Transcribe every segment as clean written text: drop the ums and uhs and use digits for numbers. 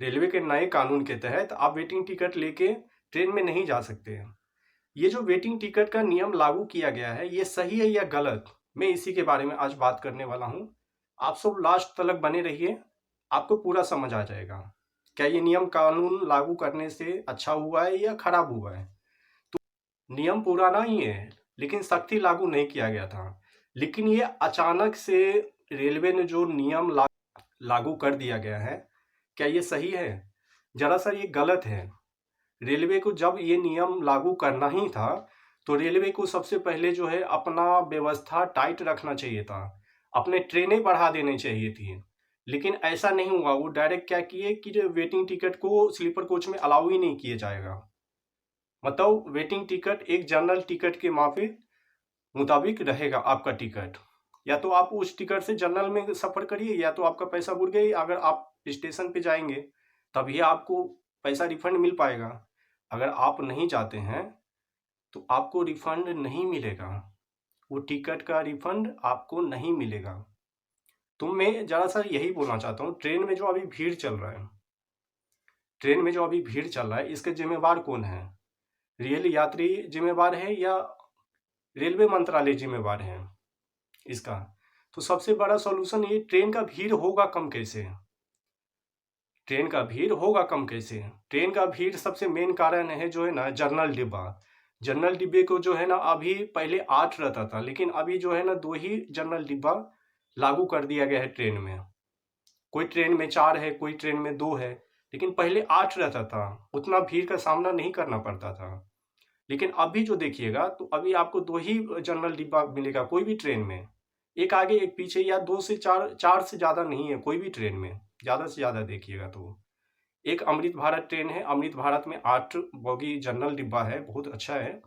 Railway के नए कानून के तहत आप वेटिंग टिकट लेके ट्रेन में नहीं जा सकते हैं। ये जो वेटिंग टिकट का नियम लागू किया गया है, ये सही है या गलत, मैं इसी के बारे में आज बात करने वाला हूँ। आप सब लास्ट तक बने रहिए, आपको पूरा समझ आ जाएगा। क्या ये नियम कानून लागू करने से अच्छा हुआ है या खराब हुआ है? नियम पुराना ही है, लेकिन सख्ती लागू नहीं किया गया था। लेकिन ये अचानक से रेलवे ने जो नियम लागू कर दिया गया है, क्या ये सही है? दरअसल ये गलत है। रेलवे को जब ये नियम लागू करना ही था, तो रेलवे को सबसे पहले जो है अपना व्यवस्था टाइट रखना चाहिए था, अपने ट्रेनें बढ़ा देनी चाहिए थी। लेकिन ऐसा नहीं हुआ। वो डायरेक्ट क्या किए कि जो वेटिंग टिकट को स्लीपर कोच में अलाउ ही नहीं किया जाएगा। मतलब वेटिंग टिकट एक जनरल टिकट के मुताबिक रहेगा आपका टिकट। या तो आप उस टिकट से जनरल में सफर करिए, या तो आपका पैसा बुड़ गया। अगर आप स्टेशन पे जाएंगे तभी आपको पैसा रिफंड मिल पाएगा। अगर आप नहीं जाते हैं तो आपको रिफंड नहीं मिलेगा। वो टिकट का रिफंड आपको नहीं मिलेगा। तो मैं जरा सा यही बोलना चाहता हूँ, ट्रेन में जो अभी भीड़ चल रहा है, इसके जिम्मेवार कौन है? रेल यात्री जिम्मेवार है या रेलवे मंत्रालय जिम्मेवार है इसका? तो सबसे बड़ा सॉल्यूशन ये, ट्रेन का भीड़ होगा कम कैसे? ट्रेन का भीड़ सबसे मेन कारण है जो है ना, जनरल डिब्बा। जनरल डिब्बे को जो है ना, अभी पहले 8 रहता था, लेकिन अभी जो है ना 2 ही जनरल डिब्बा लागू कर दिया गया है ट्रेन में। कोई ट्रेन में 4 है, कोई ट्रेन में 2 है, लेकिन पहले 8 रहता था। उतना भीड़ का सामना नहीं करना पड़ता था। लेकिन अभी जो देखिएगा, तो अभी आपको 2 ही जनरल डिब्बा मिलेगा कोई भी ट्रेन में। एक आगे एक पीछे, या 2 से 4, 4 से ज़्यादा नहीं है कोई भी ट्रेन में। ज़्यादा से ज़्यादा देखिएगा तो एक अमृत भारत ट्रेन है, अमृत भारत में 8 बोगी जनरल डिब्बा है, बहुत अच्छा है।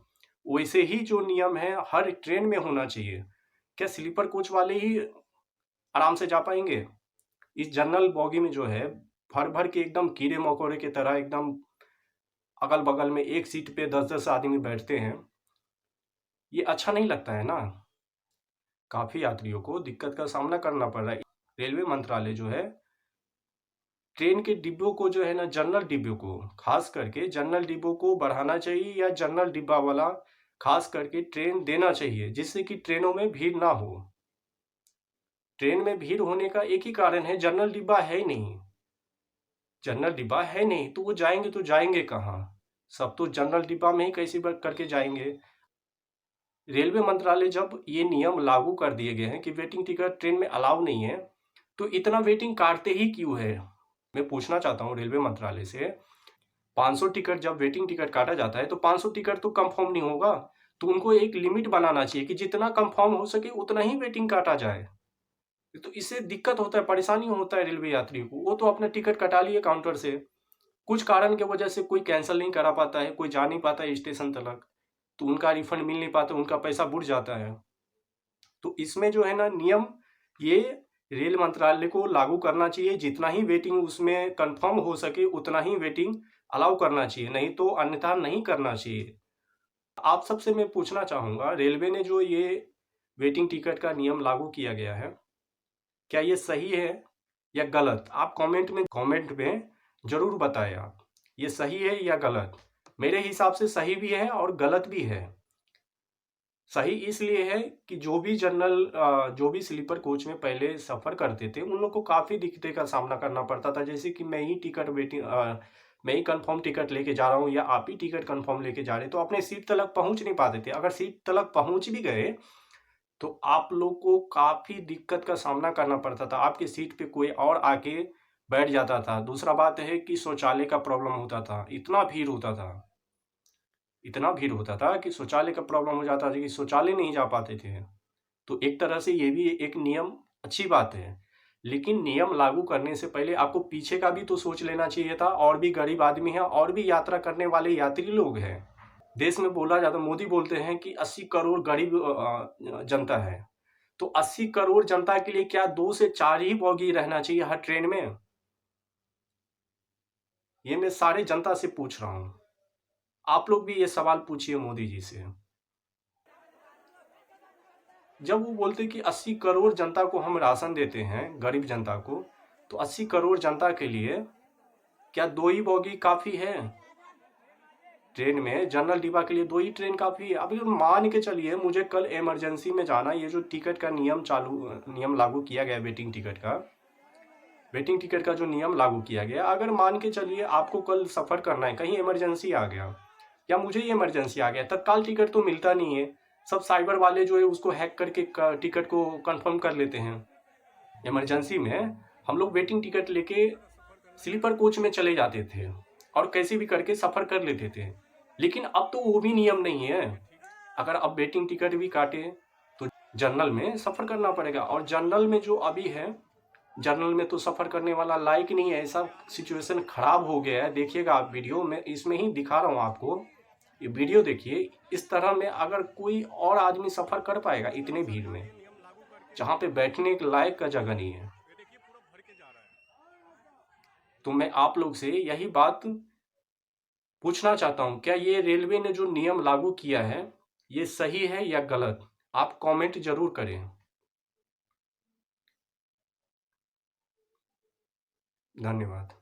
वैसे ही जो नियम है हर ट्रेन में होना चाहिए। क्या स्लीपर कोच वाले ही आराम से जा पाएंगे? इस जनरल बोगी में जो है, भर भर के एकदम कीड़े मकोड़े की तरह, एकदम अगल बगल में एक सीट पे 10-10 आदमी बैठते हैं। ये अच्छा नहीं लगता है ना। काफी यात्रियों को दिक्कत का सामना करना पड़ रहा है। रेलवे मंत्रालय जो है, ट्रेन के डिब्बों को जो है ना, जनरल डिब्बों को, खास करके जनरल डिब्बों को बढ़ाना चाहिए, या जनरल डिब्बा वाला खास करके ट्रेन देना चाहिए, जिससे कि ट्रेनों में भीड़ ना हो। ट्रेन में भीड़ होने का एक ही कारण है, जनरल डिब्बा है ही नहीं। जनरल डिब्बा है नहीं तो वो जाएंगे कहाँ? सब तो जनरल डिब्बा में ही कैसे करके जाएंगे। रेलवे मंत्रालय जब ये नियम लागू कर दिए गए हैं कि वेटिंग टिकट ट्रेन में अलाउ नहीं है, तो इतना वेटिंग काटते ही क्यों है? मैं पूछना चाहता हूँ रेलवे मंत्रालय से। 500 टिकट जब वेटिंग टिकट काटा जाता है, तो 500 टिकट तो कंफर्म नहीं होगा। तो उनको एक लिमिट बनाना चाहिए कि जितना कंफर्म हो सके उतना ही वेटिंग काटा जाए। तो इससे दिक्कत होता है, परेशानी होता है रेलवे यात्री को। वो तो अपना टिकट कटा लिए काउंटर से, कुछ कारण की वजह से कोई कैंसिल नहीं करा पाता है, कोई जा नहीं पाता है स्टेशन तक, तो उनका रिफंड मिल नहीं पाता, उनका पैसा बुड़ जाता है। तो इसमें जो है ना नियम, ये रेल मंत्रालय को लागू करना चाहिए। जितना ही वेटिंग उसमें कंफर्म हो सके उतना ही वेटिंग अलाउ करना चाहिए, नहीं तो अन्यथा नहीं करना चाहिए। आप सबसे मैं पूछना चाहूँगा, रेलवे ने जो ये वेटिंग टिकट का नियम लागू किया गया है, क्या ये सही है या गलत? आप कमेंट में ज़रूर बताएं आप, ये सही है या गलत। मेरे हिसाब से सही भी है और गलत भी है। सही इसलिए है कि जो भी स्लीपर कोच में पहले सफ़र करते थे, उन लोग को काफ़ी दिक्कतें का सामना करना पड़ता था। जैसे कि मैं ही कंफर्म टिकट लेके जा रहा हूँ, या आप ही टिकट कंफर्म लेके जा रहे हैं, तो अपने सीट तक पहुँच नहीं पाते थे। अगर सीट तक पहुँच भी गए, तो आप लोग को काफ़ी दिक्कत का सामना करना पड़ता था। आपकी सीट पे कोई और आके बैठ जाता था। दूसरा बात है कि शौचालय का प्रॉब्लम होता था, इतना भीड़ होता था कि शौचालय का प्रॉब्लम हो जाता था कि शौचालय नहीं जा पाते थे। तो एक तरह से ये भी एक नियम अच्छी बात है, लेकिन नियम लागू करने से पहले आपको पीछे का भी तो सोच लेना चाहिए था। और भी गरीब आदमी है, और भी यात्रा करने वाले यात्री लोग हैं। देश में बोला जाता, मोदी बोलते हैं कि 80 करोड़ गरीब जनता है। तो 80 करोड़ जनता के लिए क्या 2 से 4 ही बोगी रहना चाहिए हर ट्रेन में? ये मैं सारे जनता से पूछ रहा हूँ। आप लोग भी ये सवाल पूछिए मोदी जी से। जब वो बोलते कि 80 करोड़ जनता को हम राशन देते हैं, गरीब जनता को, तो 80 करोड़ जनता के लिए क्या 2 ही बोगी काफ़ी है? ट्रेन में जनरल डिब्बा के लिए 2 ही ट्रेन काफ़ी है। अभी मान के चलिए मुझे कल इमरजेंसी में जाना, ये जो टिकट का नियम लागू किया गया है, वेटिंग टिकट का जो नियम लागू किया गया, अगर मान के चलिए आपको कल सफ़र करना है, कहीं इमरजेंसी आ गया या मुझे ही इमरजेंसी आ गया, तत्काल टिकट तो मिलता नहीं है। सब साइबर वाले जो है उसको हैक करके टिकट को कंफर्म कर लेते हैं। इमरजेंसी में हम लोग वेटिंग टिकट लेके स्लीपर कोच में चले जाते थे और कैसे भी करके सफ़र कर लेते थे। लेकिन अब तो वो भी नियम नहीं है। अगर अब वेटिंग टिकट भी काटे तो जनरल में सफ़र करना पड़ेगा, और जनरल में जो अभी है, जनरल में तो सफ़र करने वाला लायक नहीं है। ऐसा सिचुएशन खराब हो गया है। देखिएगा आप वीडियो में, इसमें ही दिखा रहा हूँ आपको, ये वीडियो देखिए। इस तरह में अगर कोई और आदमी सफ़र कर पाएगा इतने भीड़ में, जहाँ पे बैठने के लायक का जगह नहीं है? तो मैं आप लोग से यही बात पूछना चाहता हूँ, क्या ये रेलवे ने जो नियम लागू किया है ये सही है या गलत? आप कमेंट जरूर करें। धन्यवाद।